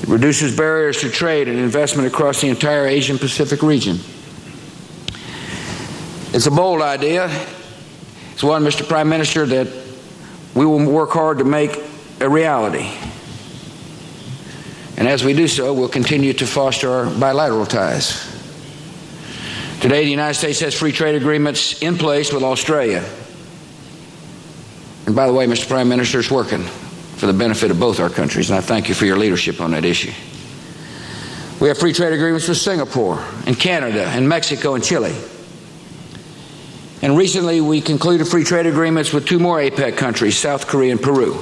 It reduces barriers to trade and investment across the entire Asian Pacific region. It's a bold idea. It's one, Mr. Prime Minister, that we will work hard to make a reality. And as we do so, we'll continue to foster our bilateral ties. Today, the United States has free trade agreements in place with Australia. And by the way, Mr. Prime Minister, it's working for the benefit of both our countries, and I thank you for your leadership on that issue. We have free trade agreements with Singapore and Canada and Mexico and Chile. And recently, we concluded free trade agreements with 2 more APEC countries, South Korea and Peru.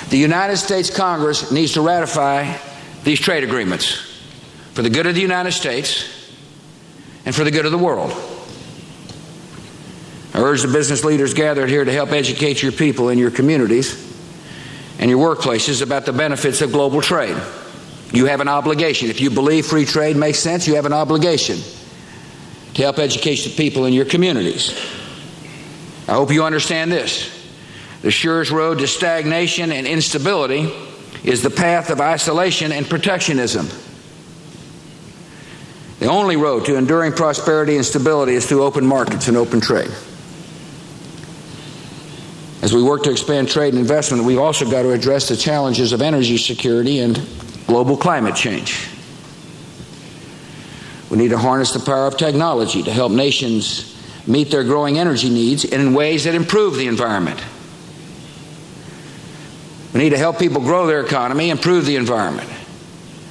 The United States Congress needs to ratify these trade agreements for the good of the United States and for the good of the world. I urge the business leaders gathered here to help educate your people in your communities and your workplaces about the benefits of global trade. You have an obligation. If you believe free trade makes sense, you have an obligation to help educate the people in your communities. I hope you understand this. The surest road to stagnation and instability is the path of isolation and protectionism. The only road to enduring prosperity and stability is through open markets and open trade. As we work to expand trade and investment, we've also got to address the challenges of energy security and global climate change. We need to harness the power of technology to help nations meet their growing energy needs in ways that improve the environment. We need to help people grow their economy, improve the environment,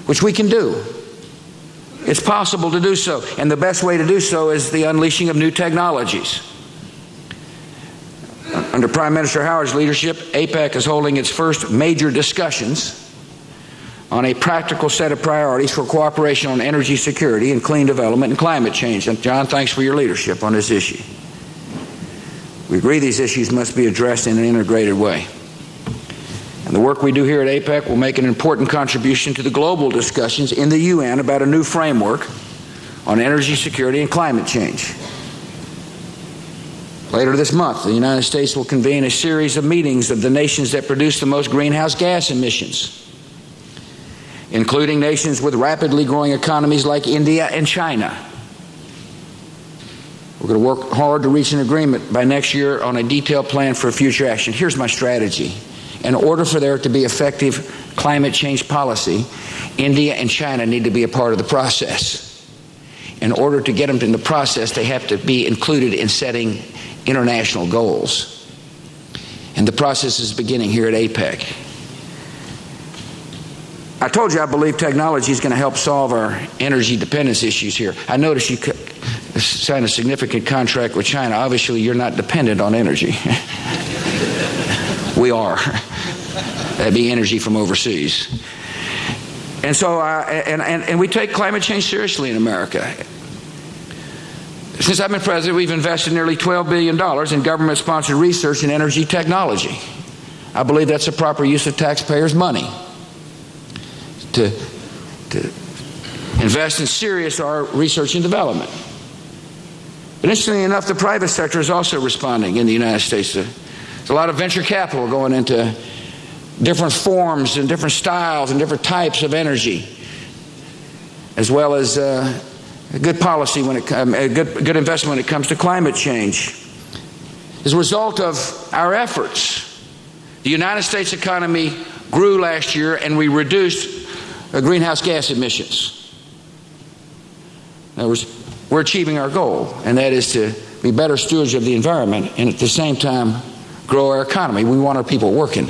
which we can do. It's possible to do so, and the best way to do so is the unleashing of new technologies. Under Prime Minister Howard's leadership, APEC is holding its first major discussions on a practical set of priorities for cooperation on energy security and clean development and climate change. And John, thanks for your leadership on this issue. We agree these issues must be addressed in an integrated way. And the work we do here at APEC will make an important contribution to the global discussions in the UN about a new framework on energy security and climate change. Later this month, the United States will convene a series of meetings of the nations that produce the most greenhouse gas emissions, including nations with rapidly growing economies like India and China. We're going to work hard to reach an agreement by next year on a detailed plan for future action. Here's my strategy. In order for there to be effective climate change policy, India and China need to be a part of the process. In order to get them in the process, they have to be included in setting international goals. And the process is beginning here at APEC. I told you I believe technology is going to help solve our energy dependence issues here. I noticed you signed a significant contract with China. Obviously, you're not dependent on energy. We are. That'd be energy from overseas. And so, and we take climate change seriously in America. Since I've been president, we've invested nearly $12 billion in government-sponsored research in energy technology. I believe that's a proper use of taxpayers' money to invest in serious research and development. But interestingly enough, the private sector is also responding in the United States. There's a lot of venture capital going into different forms and different styles and different types of energy, as well as a good policy when it comes, good investment when it comes to climate change. As a result of our efforts, the United States economy grew last year, and we reduced greenhouse gas emissions. In other words, we're achieving our goal, and that is to be better stewards of the environment and at the same time grow our economy. We want our people working.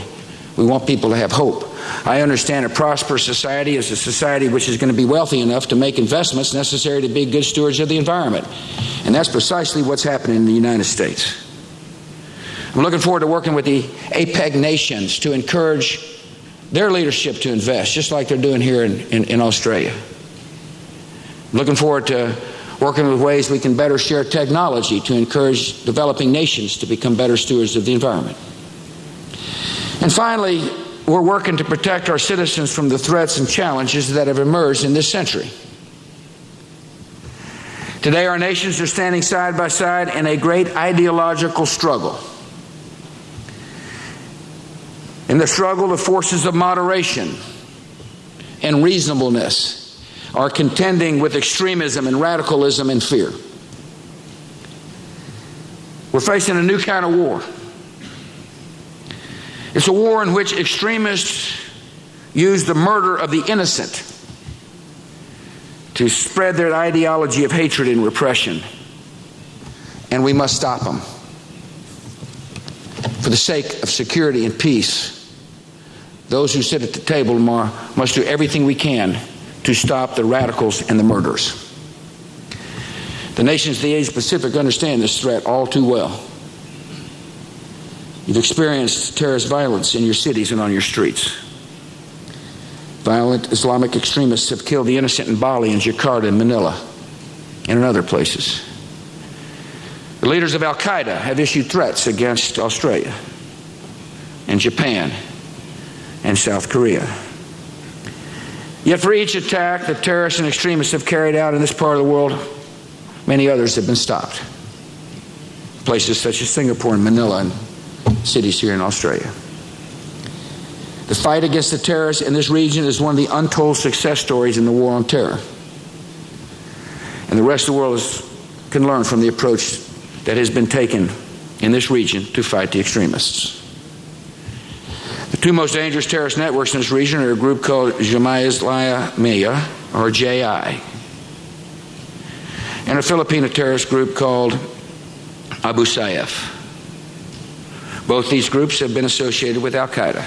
We want people to have hope. I understand a prosperous society is a society which is going to be wealthy enough to make investments necessary to be good stewards of the environment. And that's precisely what's happening in the United States. I'm looking forward to working with the APEC nations to encourage their leadership to invest, just like they're doing here in Australia. I'm looking forward to working with ways we can better share technology to encourage developing nations to become better stewards of the environment. And finally, we're working to protect our citizens from the threats and challenges that have emerged in this century. Today, our nations are standing side by side in a great ideological struggle. In the struggle, the forces of moderation and reasonableness are contending with extremism and radicalism and fear. We're facing a new kind of war. It's a war in which extremists use the murder of the innocent to spread their ideology of hatred and repression. And we must stop them. For the sake of security and peace, those who sit at the table tomorrow must do everything we can to stop the radicals and the murderers. The nations of the Asia Pacific understand this threat all too well. You've experienced terrorist violence in your cities and on your streets. Violent Islamic extremists have killed the innocent in Bali and Jakarta and Manila and in other places. The leaders of Al-Qaeda have issued threats against Australia and Japan and South Korea. Yet for each attack that terrorists and extremists have carried out in this part of the world, many others have been stopped. Places such as Singapore and Manila and cities here in Australia. The fight against the terrorists in this region is one of the untold success stories in the war on terror. And the rest of the world can learn from the approach that has been taken in this region to fight the extremists. The two most dangerous terrorist networks in this region are a group called Jemaah Islamiyah, or JI, and a Filipino terrorist group called Abu Sayyaf. Both these groups have been associated with Al-Qaeda.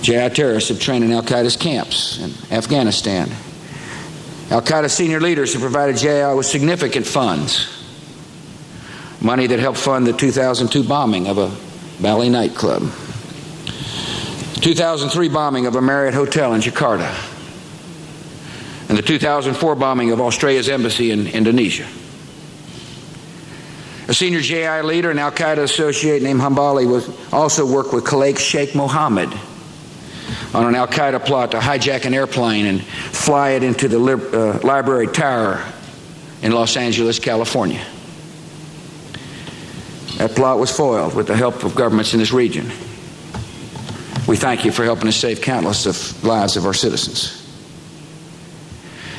JI terrorists have trained in Al-Qaeda's camps in Afghanistan. Al-Qaeda senior leaders have provided JI with significant funds, money that helped fund the 2002 bombing of a Bali nightclub, the 2003 bombing of a Marriott hotel in Jakarta, and the 2004 bombing of Australia's embassy in Indonesia. A senior JI leader and Al-Qaeda associate named Hambali also worked with Khalid Sheikh Mohammed on an Al-Qaeda plot to hijack an airplane and fly it into the Library Tower in Los Angeles, California. That plot was foiled with the help of governments in this region. We thank you for helping us save countless of lives of our citizens.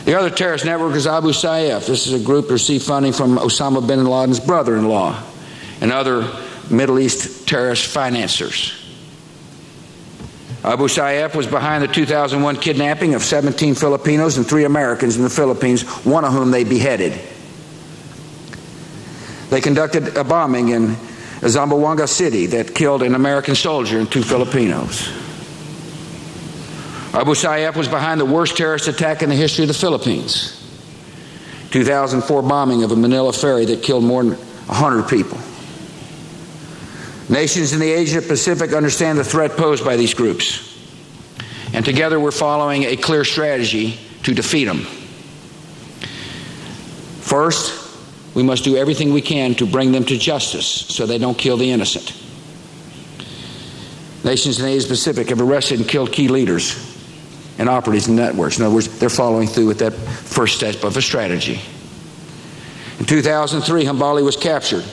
The other terrorist network is Abu Sayyaf. This is a group that received funding from Osama bin Laden's brother-in-law and other Middle East terrorist financiers. Abu Sayyaf was behind the 2001 kidnapping of 17 Filipinos and 3 Americans in the Philippines, one of whom they beheaded. They conducted a bombing in Zamboanga City that killed an American soldier and 2 Filipinos. Abu Sayyaf was behind the worst terrorist attack in the history of the Philippines, 2004 bombing of a Manila ferry that killed more than 100 people. Nations in the Asia Pacific understand the threat posed by these groups, and together we're following a clear strategy to defeat them. First, we must do everything we can to bring them to justice so they don't kill the innocent. Nations in the Asia Pacific have arrested and killed key leaders and operatives and networks. In other words, they're following through with that first step of a strategy. In 2003, Hambali was captured,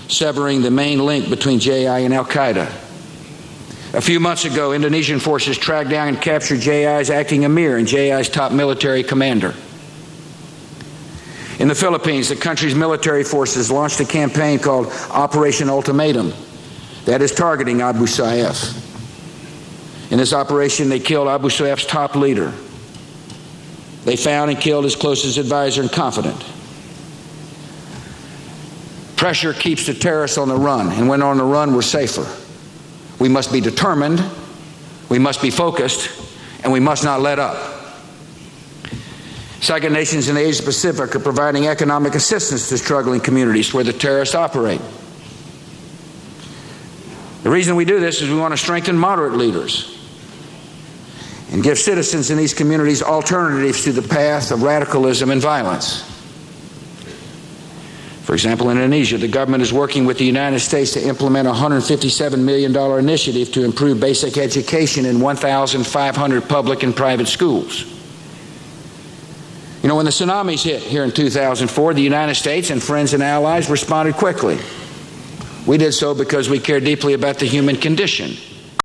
severing the main link between JI and Al-Qaeda. A few months ago, Indonesian forces tracked down and captured JI's acting emir and JI's top military commander. In the Philippines, the country's military forces launched a campaign called Operation Ultimatum that is targeting Abu Sayyaf. In this operation, they killed Abu Sayyaf's top leader. They found and killed his closest advisor and confidant. Pressure keeps the terrorists on the run, and when on the run, we're safer. We must be determined, we must be focused, and we must not let up. Second, nations in the Asia Pacific are providing economic assistance to struggling communities where the terrorists operate. The reason we do this is we want to strengthen moderate leaders and give citizens in these communities alternatives to the path of radicalism and violence. For example, in Indonesia, the government is working with the United States to implement a $157 million initiative to improve basic education in 1,500 public and private schools. You know, when the tsunamis hit here in 2004, the United States and friends and allies responded quickly. We did so because we care deeply about the human condition